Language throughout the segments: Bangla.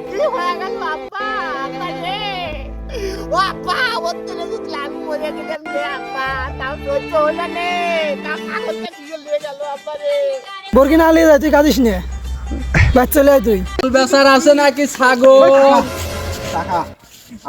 কি হয়ে গেল আব্বা? আব্বা রে, ও আব্বা, ওর জন্য যদি আমি মরে গেলাম রে আব্বা, তাও সহ্য হলো নে, তা কাগজটা দিয়ে নিয়ে গেল আব্বা রে। বরকি না লিয়ে তুই কাঁদিস নে, বাচ্চা চলে তুই। বেচার আছে নাকি ছাগল? কাকা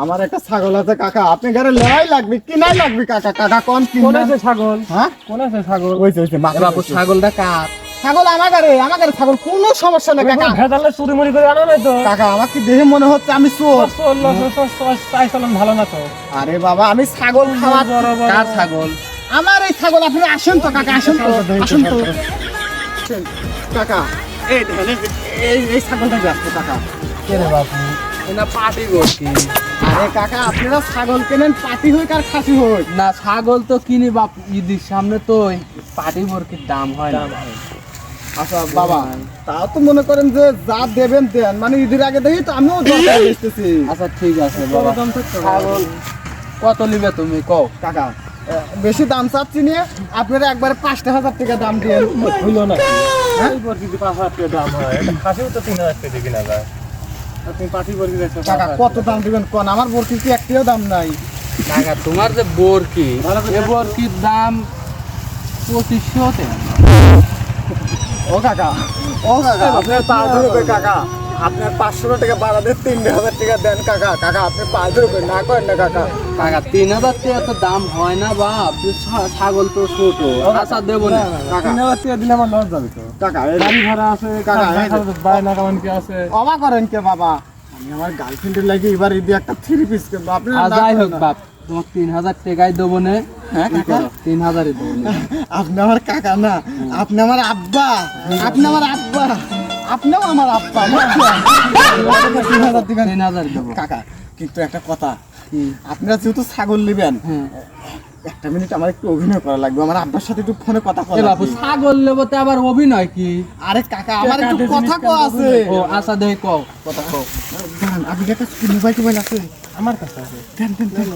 আমার একটা ছাগল আছে কাকা, আপনি ঘরে লড়াই লাগবে কি নাই লাগবে কাকা? কাকা কোন কোন আছে ছাগল? হ্যাঁ কোন আছে ছাগল? ওইছে ওইছে বাবু ছাগলটা কার? ছাগল আমার ঘরে ছাগল, কোনো সমস্যা নেই কাকা। ভেজালে চুরি মুড়ি করে আনো নাই তো? কাকা আমার কি দেখে মনে হচ্ছে আমি চোর? চাই চলন ভালো না তো। আরে বাবা আমি ছাগল খাওয়া। কার ছাগল? আমার এই ছাগল, আপনি আসেন তো কাকা, আসেন তো, আসেন তো কাকা। এই দেখেন এই ছাগলটা ব্যস্ত কাকা। কে রে বাবু? না পাটি করছি। আরে কাকা আপনারা ছাগল কেনেন পাটি হই আর খাসি হই? না ছাগল তো কিনি বাপ, ঈদের সামনে তো পাটি বরকির দাম হয় না। আচ্ছা বাবা, তাও তো মনে করেন যে যা দেবেন দেন, মানে ঈদের আগে দেখি তো আমিও দরকার বেচতেছি। আচ্ছা ঠিক আছে বাবা। ছাগল কত নিবে তুমি কও? কাকা বেশি দাম চাচ্ছি নিয়ে আপনারা একবারে 5,000 টাকা দাম দিয়ে হইল না হ্যাঁ? বরকি 5,000 টাকা দাম হয়, এটা খাসিও তো 3,000 টাকা দিয়ে কিনা যায়। আপনি পাটি বরকি দেখছো কাকা কত দাম দিবেন কোন? আমার বরকির কি একটিও দাম নাই। টাকা তোমার যে বরকি, এ বরকির দাম 2500 টাকা। ও কাকা আপনার পা ধরবে কাকা, আপনার 500 টাকা বাড়া দিয়ে 3,000 টাকা দেন কাকা। কাকা আপনি পা ধরবে না করেন না কাকা। টাকা 3,000 টাকা তো দাম হয় না বাপ, ছাগল তো ছোট। আচ্ছা দেবো না কাকা 3,000 টাকা দিলে আমার লস যাবে তো। কাকা গাড়ি ভাড়া আছে, কাকা, বায়না কামান কি আছে। অবাক করেন কে বাবা? আমি আমার গার্লফ্রেন্ডের লাগি এবার ঈদে একটা 3 পিস কিনবো, আপনি আর যাই হোক বাপ, তোমার 3,000 টাকাই দেবো না। হ্যাঁ কাকা 3,000ই দেবো না। আপনি আমার কাকা না, আপনি আমার আব্বা, আপনি আমার আব্বা, আপনিও আমার আব্বা। 3,000 দিবেন 3,000 দেবো। কাকা। কিন্তু একটা কথা, আপনারা যেহেতু ছাগল নেবেন, হ্যাঁ। একটা মিনিট আমার একটু অভিনয় করা লাগবে, আমার আব্বার সাথে একটু ফোনে কথা এ বলা বাপু লাগবে। ছাগল নেবো তো আবার অভিনয় কি? আরে কাকা আমার একটু কথা কও আছে। ও আচ্ছা দেখি কও, কথা কও। দাঁড়ান, আপনি একটা মোবাইল টোবাইল আছে? আমার কাছে আছে। দেন দেন দেন।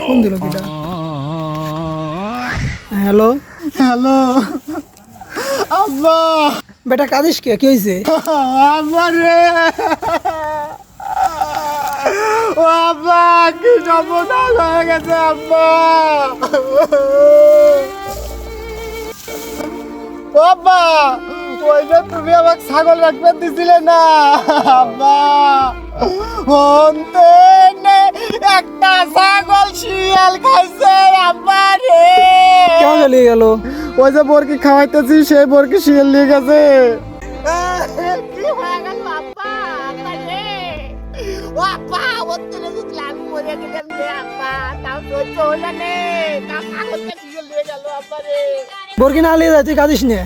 ফোন দিল কিটা? হ্যালো হ্যালো আব্বা, বেটা কাঁদিস কে? কি হয়েছে? আব্বা রে, ও আব্বা কি সর্বনাশ হয়ে গেছে আব্বা। ও আব্বা, ওই যে তুমি আমাকে ছাগল রাখবে দিছিলে না আব্বা, হন্তে একটা ছাগল শিয়াল খাইছে আব্বা রে। কেমন চলে গেল? ওই যে বরকি খাওয়াইতেছি সেই বরকি শিয়াল নিয়ে গেছে। কি হয়ে গেল আব্বা? আব্বা রে, ও আব্বা, ওর জন্য যদি আমি মরে গেলাম রে আব্বা, তাও সহ্য হলো নে, তা কাগজটা দিয়ে নিয়ে গেল আব্বা রে। বরকি না লিয়ে তুই কাঁদিস নে,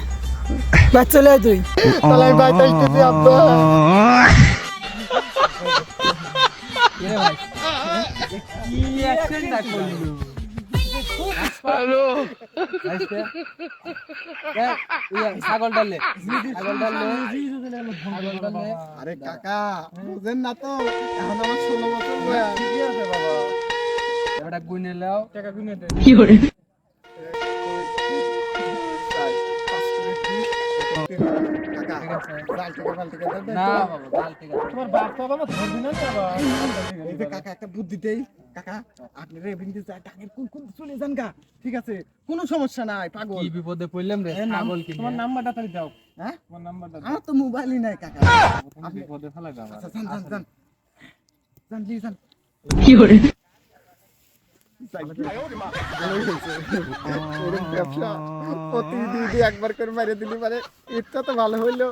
বাচ্চা চলে তুই। তাহলে আমি বাইতে আসতেছি আব্বা। কি অ্যাকশনটা করলো? ছাগল ডালে, ছাগল ডালে, ছাগল ডালে। আরে কাকা বুঝেন না তো, এখন আমার 16 বছর বয়স। ঠিকই আছে বাবা, এবারে গুনে লাও। টাকা গুনে দে। কি করে? কাকা, জাল থেকে বাল থেকে দেন না তো। বাবা, ডাল ঠিক আছে। তোমার বাপ তো আমার ধরবি না রে বাবা। এই যে কাকা একটা বুদ্ধি দেই কাকা, আপনি রেভিনিউ যা টাকার কোন কোন চলে যান গা, ঠিক আছে কোনো সমস্যা নাই পাগল। কি বিপদে পড়লাম রে? ছাগল কি? তোমার নাম্বারটা তাই দাও। হ্যাঁ তোমার নাম্বারটা দাও। আমার তো মোবাইলই নাই কাকা। তুমি বিপদে ফেলা যাবে। আচ্ছা যান যান যান যান জি যান। কি করে? এরকম ব্যবসা প্রতিদিন একবার করে মেরে দিলি পারে, ইচ্ছা তো ভালো হইলো।